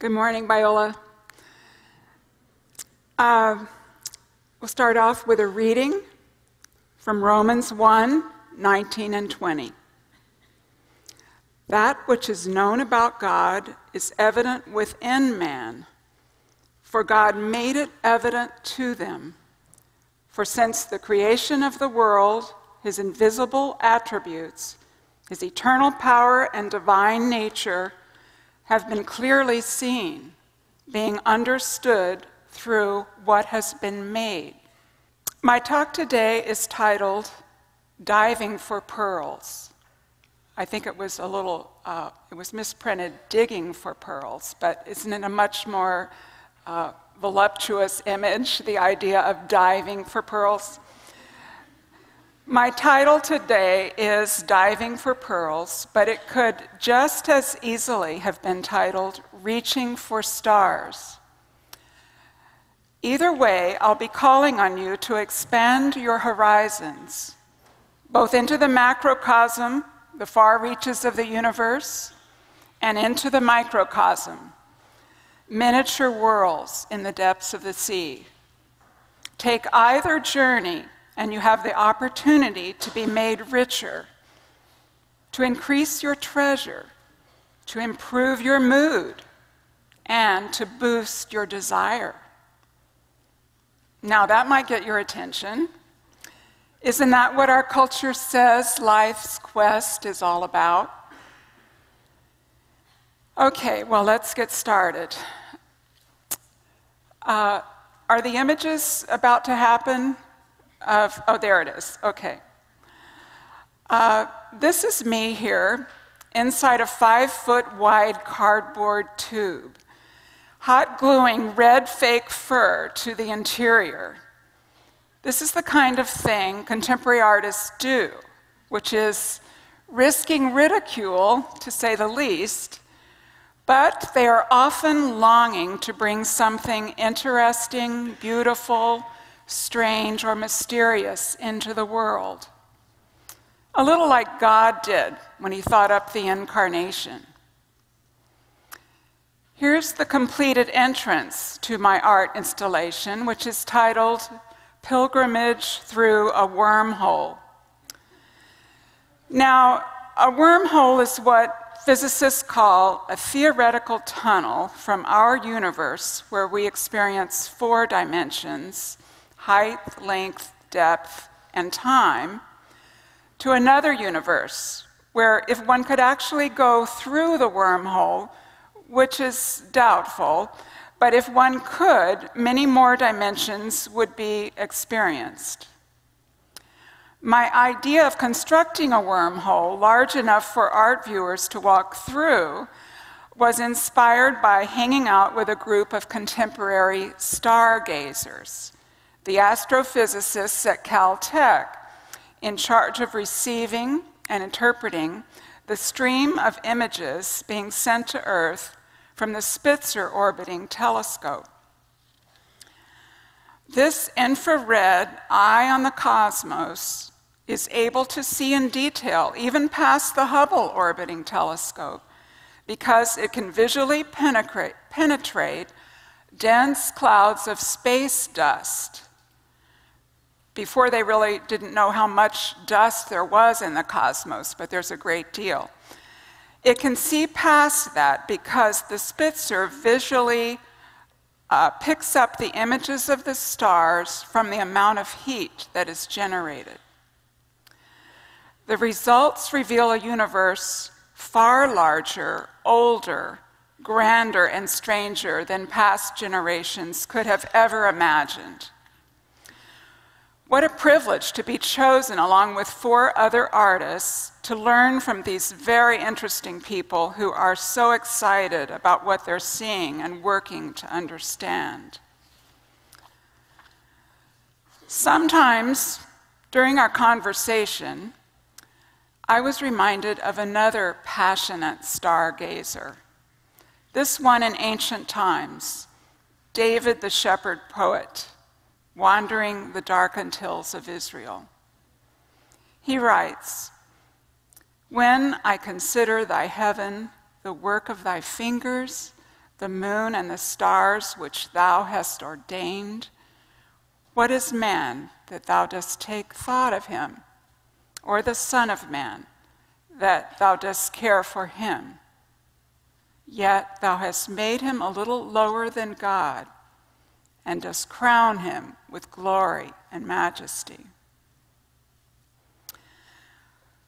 Good morning, Biola. We'll start off with a reading from Romans 1:19 and 20. That which is known about God is evident within man, for God made it evident to them. For since the creation of the world, his invisible attributes, his eternal power and divine nature have been clearly seen, being understood through what has been made. My talk today is titled, Diving for Pearls. I think it was it was misprinted, Digging for Pearls, but isn't it a much more voluptuous image, the idea of diving for pearls? My title today is Diving for Pearls, but it could just as easily have been titled Reaching for Stars. Either way, I'll be calling on you to expand your horizons, both into the macrocosm, the far reaches of the universe, and into the microcosm, miniature worlds in the depths of the sea. Take either journey, and you have the opportunity to be made richer, to increase your treasure, to improve your mood, and to boost your desire. Now, that might get your attention. Isn't that what our culture says life's quest is all about? Okay, well, let's get started. Are the images about to happen? Oh, there it is. Okay. This is me here inside a 5-foot wide cardboard tube, hot gluing red fake fur to the interior. This is the kind of thing contemporary artists do, which is risking ridicule, to say the least, but they are often longing to bring something interesting, beautiful, strange, or mysterious into the world. A little like God did when he thought up the incarnation. Here's the completed entrance to my art installation, which is titled Pilgrimage Through a Wormhole. Now, a wormhole is what physicists call a theoretical tunnel from our universe where we experience 4 dimensions, height, length, depth, and time, to another universe where if one could actually go through the wormhole, which is doubtful, but if one could, many more dimensions would be experienced. My idea of constructing a wormhole large enough for art viewers to walk through was inspired by hanging out with a group of contemporary stargazers, the astrophysicists at Caltech, in charge of receiving and interpreting the stream of images being sent to Earth from the Spitzer orbiting telescope. This infrared eye on the cosmos is able to see in detail, even past the Hubble orbiting telescope, because it can visually penetrate dense clouds of space dust. Before, they really didn't know how much dust there was in the cosmos, but there's a great deal. It can see past that because the Spitzer visually picks up the images of the stars from the amount of heat that is generated. The results reveal a universe far larger, older, grander, and stranger than past generations could have ever imagined. What a privilege to be chosen along with 4 other artists to learn from these very interesting people who are so excited about what they're seeing and working to understand. Sometimes during our conversation, I was reminded of another passionate stargazer, this one in ancient times, David the shepherd poet, wandering the darkened hills of Israel. He writes, "When I consider thy heaven, the work of thy fingers, the moon and the stars which thou hast ordained? What is man that thou dost take thought of him, or the Son of Man that thou dost care for him? Yet thou hast made him a little lower than God, and dost crown him with glory and majesty.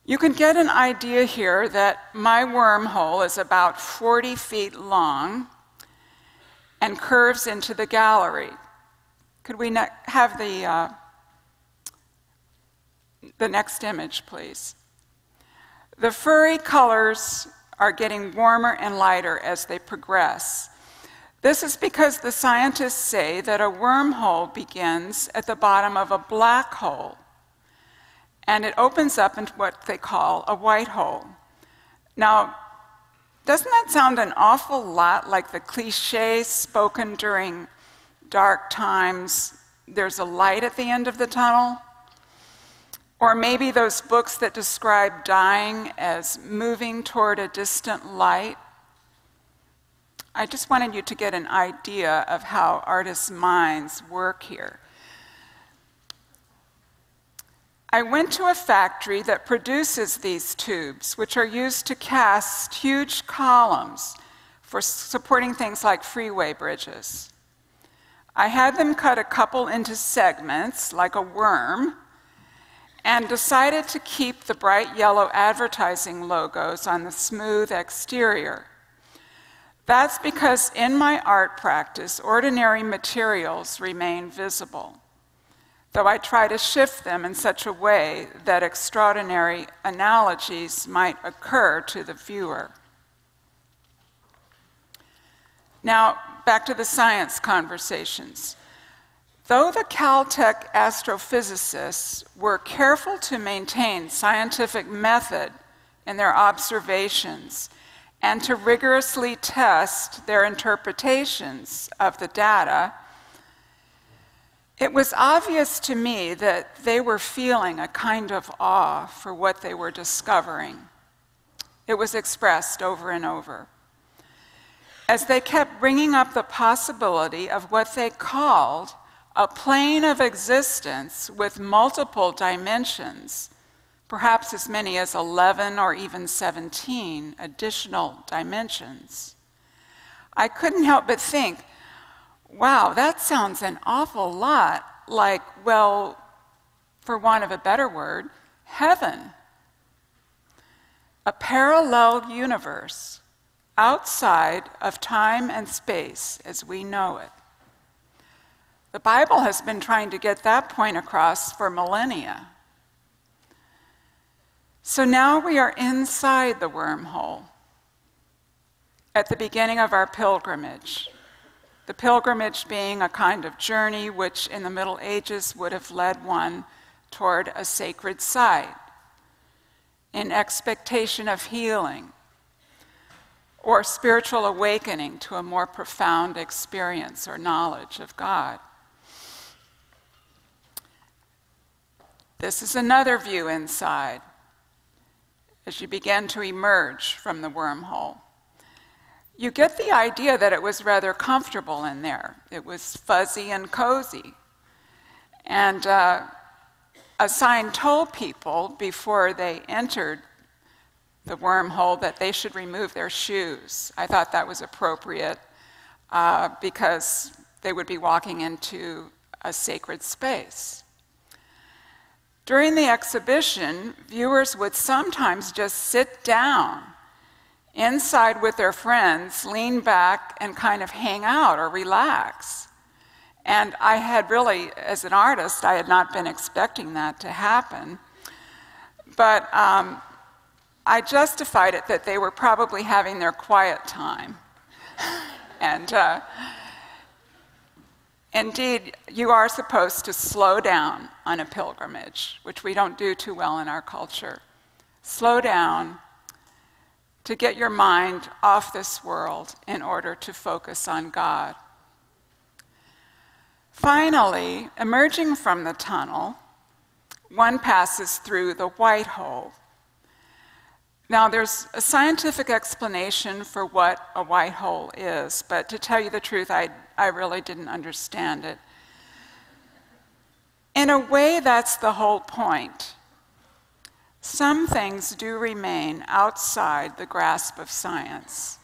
You can get an idea here that my wormhole is about 40 feet long and curves into the gallery. Could we have the next image, please? The furry colors are getting warmer and lighter as they progress. This is because the scientists say that a wormhole begins at the bottom of a black hole, and it opens up into what they call a white hole. Now, doesn't that sound an awful lot like the cliches spoken during dark times, there's a light at the end of the tunnel? Or maybe those books that describe dying as moving toward a distant light? I just wanted you to get an idea of how artists' minds work here. I went to a factory that produces these tubes, which are used to cast huge columns for supporting things like freeway bridges. I had them cut a couple into segments, like a worm, and decided to keep the bright yellow advertising logos on the smooth exterior. That's because in my art practice, ordinary materials remain visible, though I try to shift them in such a way that extraordinary analogies might occur to the viewer. Now, back to the science conversations. Though the Caltech astrophysicists were careful to maintain scientific method in their observations and to rigorously test their interpretations of the data, it was obvious to me that they were feeling a kind of awe for what they were discovering. It was expressed over and over, as they kept bringing up the possibility of what they called a plane of existence with multiple dimensions, perhaps as many as 11 or even 17 additional dimensions. I couldn't help but think, wow, that sounds an awful lot like, well, for want of a better word, heaven. A parallel universe outside of time and space as we know it. The Bible has been trying to get that point across for millennia. So now we are inside the wormhole at the beginning of our pilgrimage. The pilgrimage being a kind of journey which in the Middle Ages would have led one toward a sacred site in expectation of healing or spiritual awakening to a more profound experience or knowledge of God. This is another view inside as you begin to emerge from the wormhole. You get the idea that it was rather comfortable in there. It was fuzzy and cozy. And a sign told people before they entered the wormhole that they should remove their shoes. I thought that was appropriate because they would be walking into a sacred space. During the exhibition, viewers would sometimes just sit down inside with their friends, lean back, and kind of hang out or relax. And I had really, as an artist, I had not been expecting that to happen. But I justified it that they were probably having their quiet time. And indeed, you are supposed to slow down on a pilgrimage, which we don't do too well in our culture. Slow down to get your mind off this world in order to focus on God. Finally, emerging from the tunnel, one passes through the white hole. Now, there's a scientific explanation for what a white hole is, but to tell you the truth, I really didn't understand it. In a way, that's the whole point. Some things do remain outside the grasp of science,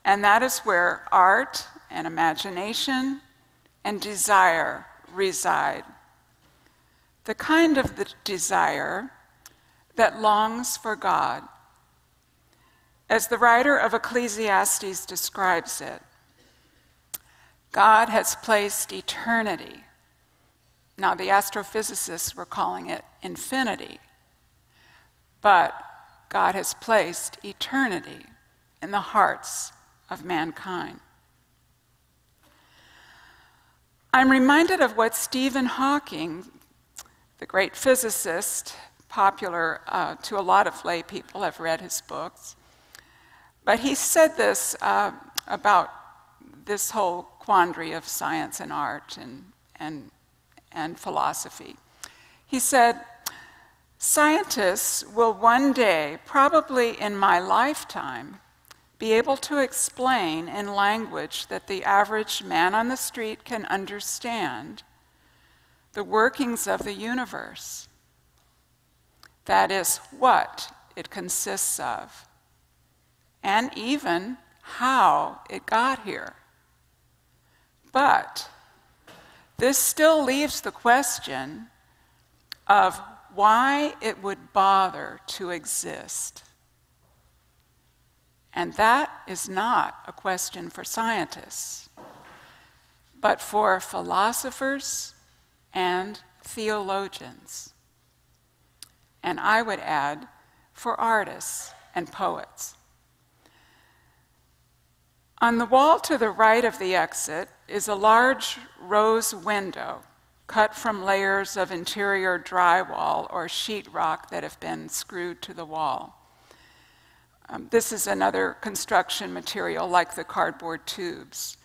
and that is where art and imagination and desire reside. The kind of the desire that longs for God. As the writer of Ecclesiastes describes it, God has placed eternity. Now, the astrophysicists were calling it infinity, but God has placed eternity in the hearts of mankind. I'm reminded of what Stephen Hawking, the great physicist, popular to a lot of lay people, have read his books, but he said this about this whole quandary of science and art and philosophy. He said, "Scientists will one day, probably in my lifetime, be able to explain in language that the average man on the street can understand the workings of the universe. That is, what it consists of, and even how it got here. But this still leaves the question of why it would bother to exist. And that is not a question for scientists, but for philosophers and theologians. And I would add, for artists and poets." On the wall to the right of the exit is a large rose window cut from layers of interior drywall or sheetrock that have been screwed to the wall. This is another construction material like the cardboard tubes.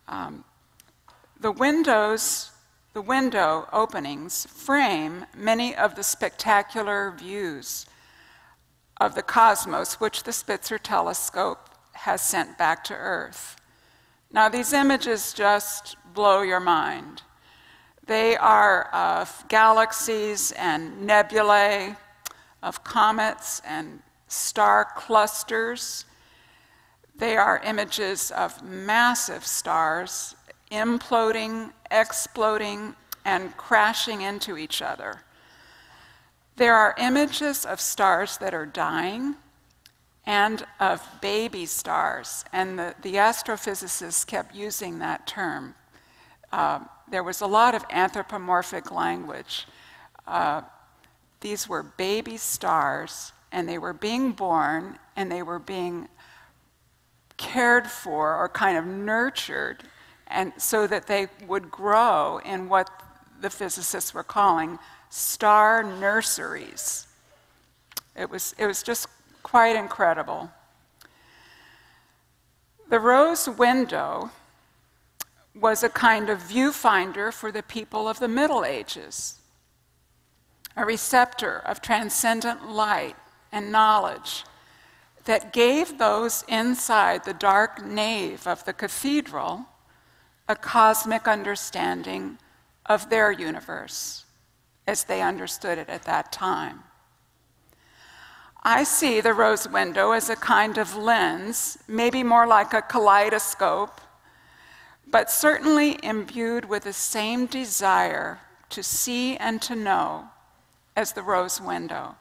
The window openings frame many of the spectacular views of the cosmos which the Spitzer telescope has sent back to Earth. Now, these images just blow your mind. They are of galaxies and nebulae, of comets and star clusters. They are images of massive stars imploding, exploding, and crashing into each other. There are images of stars that are dying and of baby stars, and the astrophysicists kept using that term. There was a lot of anthropomorphic language. These were baby stars, and they were being born, and they were being cared for or kind of nurtured, and so that they would grow in what the physicists were calling star nurseries. It was just quite incredible. The rose window was a kind of viewfinder for the people of the Middle Ages, a receptor of transcendent light and knowledge that gave those inside the dark nave of the cathedral a cosmic understanding of their universe as they understood it at that time. I see the rose window as a kind of lens, maybe more like a kaleidoscope, but certainly imbued with the same desire to see and to know as the rose window.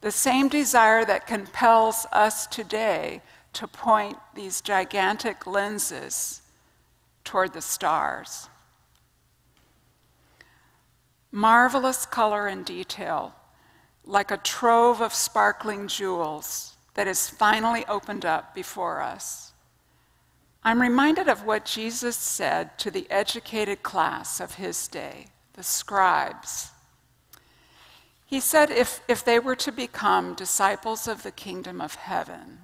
The same desire that compels us today to point these gigantic lenses toward the stars. Marvelous color and detail, like a trove of sparkling jewels that is finally opened up before us. I'm reminded of what Jesus said to the educated class of his day, the scribes. He said if they were to become disciples of the kingdom of heaven,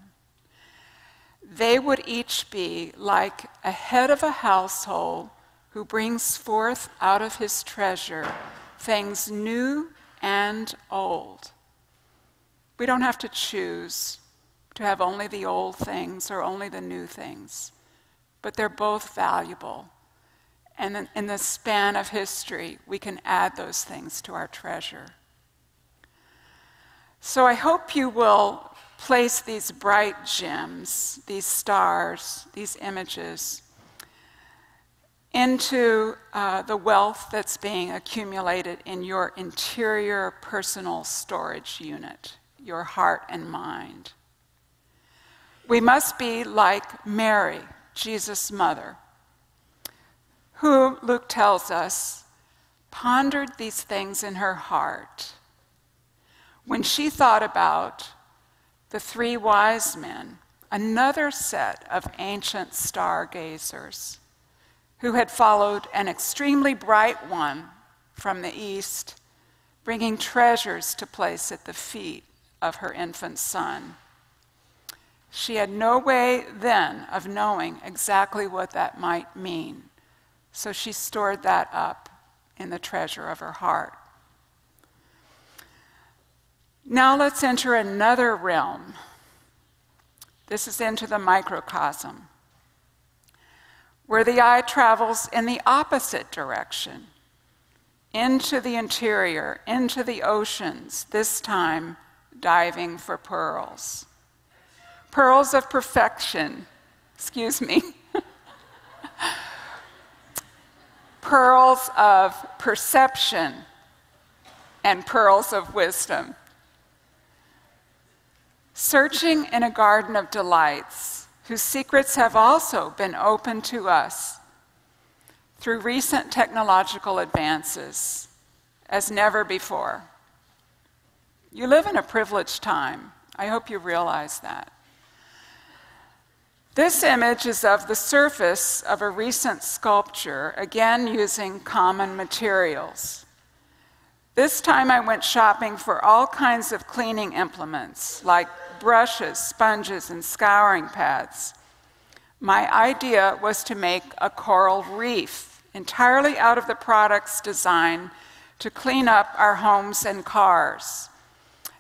they would each be like a head of a household who brings forth out of his treasure things new and old. We don't have to choose to have only the old things or only the new things, but they're both valuable. And in the span of history, we can add those things to our treasure. So I hope you will place these bright gems, these stars, these images, into the wealth that's being accumulated in your interior personal storage unit, your heart and mind. We must be like Mary, Jesus' mother, who, Luke tells us, pondered these things in her heart when she thought about the 3 wise men, another set of ancient stargazers who had followed an extremely bright one from the east, bringing treasures to place at the feet of her infant son. She had no way then of knowing exactly what that might mean, so she stored that up in the treasure of her heart. Now let's enter another realm. This is into the microcosm, where the eye travels in the opposite direction, into the interior, into the oceans, this time diving for pearls. Pearls of perfection, pearls of perception, and pearls of wisdom. Searching in a garden of delights, whose secrets have also been opened to us through recent technological advances as never before. You live in a privileged time. I hope you realize that. This image is of the surface of a recent sculpture, again using common materials. This time I went shopping for all kinds of cleaning implements, like brushes, sponges, and scouring pads. My idea was to make a coral reef entirely out of the products designed to clean up our homes and cars.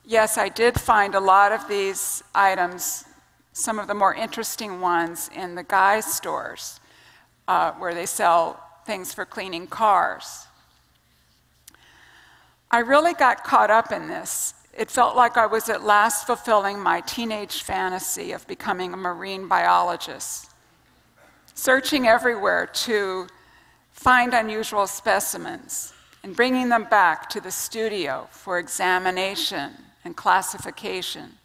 Yes, I did find a lot of these items, some of the more interesting ones, in the guys' stores, where they sell things for cleaning cars. I really got caught up in this. It felt like I was at last fulfilling my teenage fantasy of becoming a marine biologist, searching everywhere to find unusual specimens and bringing them back to the studio for examination and classification.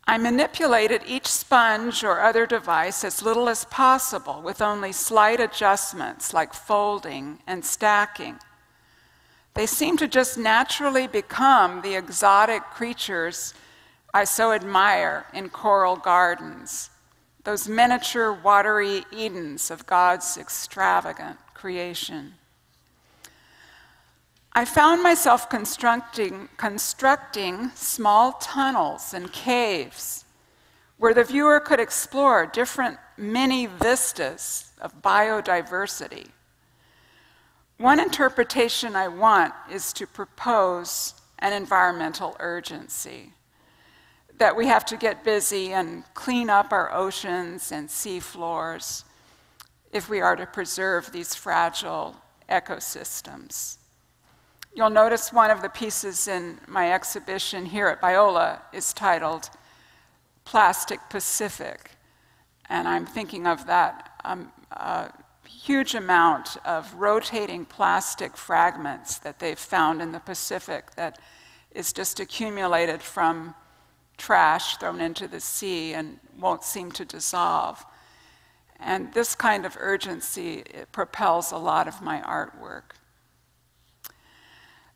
I manipulated each sponge or other device as little as possible, with only slight adjustments like folding and stacking. They seem to just naturally become the exotic creatures I so admire in coral gardens, those miniature watery Edens of God's extravagant creation. I found myself constructing small tunnels and caves where the viewer could explore different mini vistas of biodiversity. One interpretation I want is to propose an environmental urgency, that we have to get busy and clean up our oceans and sea floors if we are to preserve these fragile ecosystems. You'll notice one of the pieces in my exhibition here at Biola is titled Plastic Pacific, and I'm thinking of that huge amount of rotating plastic fragments that they've found in the Pacific that is just accumulated from trash thrown into the sea and won't seem to dissolve. And this kind of urgency, it propels a lot of my artwork.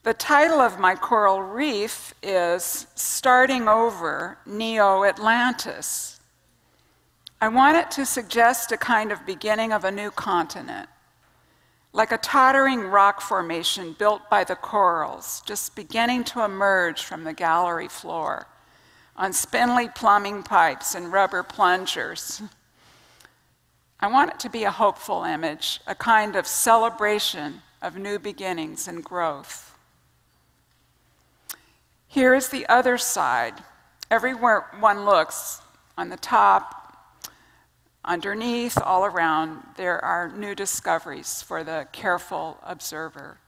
The title of my coral reef is Starting Over Neo-Atlantis. I want it to suggest a kind of beginning of a new continent, like a tottering rock formation built by the corals, just beginning to emerge from the gallery floor on spindly plumbing pipes and rubber plungers. I want it to be a hopeful image, a kind of celebration of new beginnings and growth. Here is the other side. Everywhere one looks, on the top, underneath, all around, there are new discoveries for the careful observer.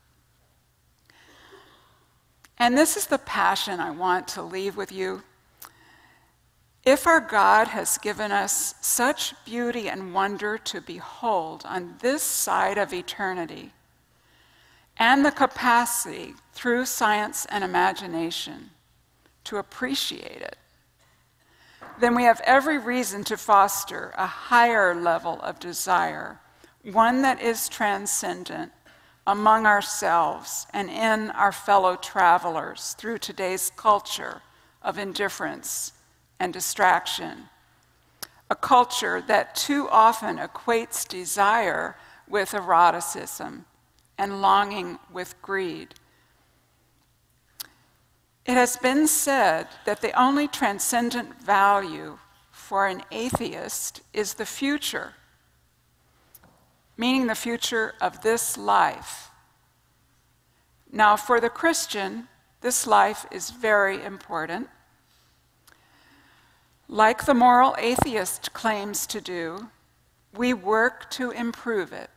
And this is the passion I want to leave with you. If our God has given us such beauty and wonder to behold on this side of eternity, and the capacity through science and imagination to appreciate it, then we have every reason to foster a higher level of desire, one that is transcendent among ourselves and in our fellow travelers through today's culture of indifference and distraction, a culture that too often equates desire with eroticism and longing with greed. It has been said that the only transcendent value for an atheist is the future, meaning the future of this life. Now, for the Christian, this life is very important. Like the moral atheist claims to do, we work to improve it.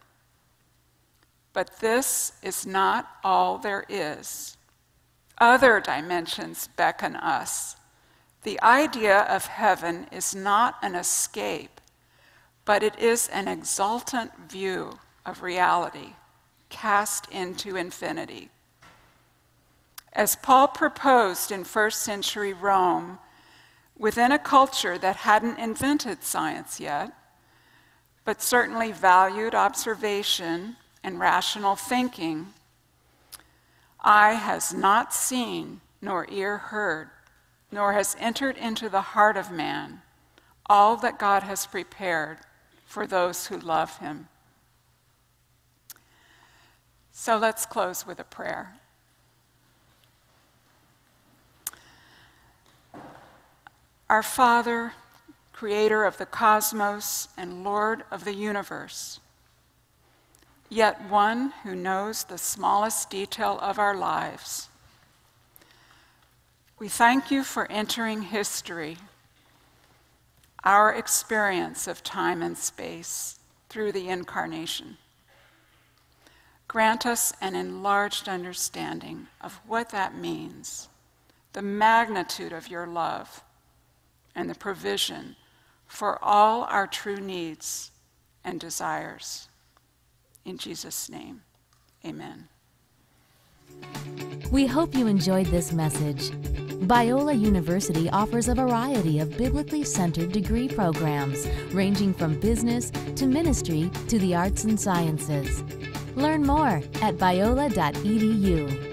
But this is not all there is. Other dimensions beckon us. The idea of heaven is not an escape, but it is an exultant view of reality cast into infinity. As Paul proposed in first century Rome, within a culture that hadn't invented science yet, but certainly valued observation and rational thinking, eye has not seen, nor ear heard, nor has entered into the heart of man all that God has prepared for those who love him. So let's close with a prayer. Our Father, creator of the cosmos and Lord of the universe, yet one who knows the smallest detail of our lives, we thank you for entering history, our experience of time and space, through the incarnation. Grant us an enlarged understanding of what that means, the magnitude of your love, and the provision for all our true needs and desires. In Jesus' name, amen. We hope you enjoyed this message. Biola University offers a variety of biblically centered degree programs, ranging from business to ministry to the arts and sciences. Learn more at biola.edu.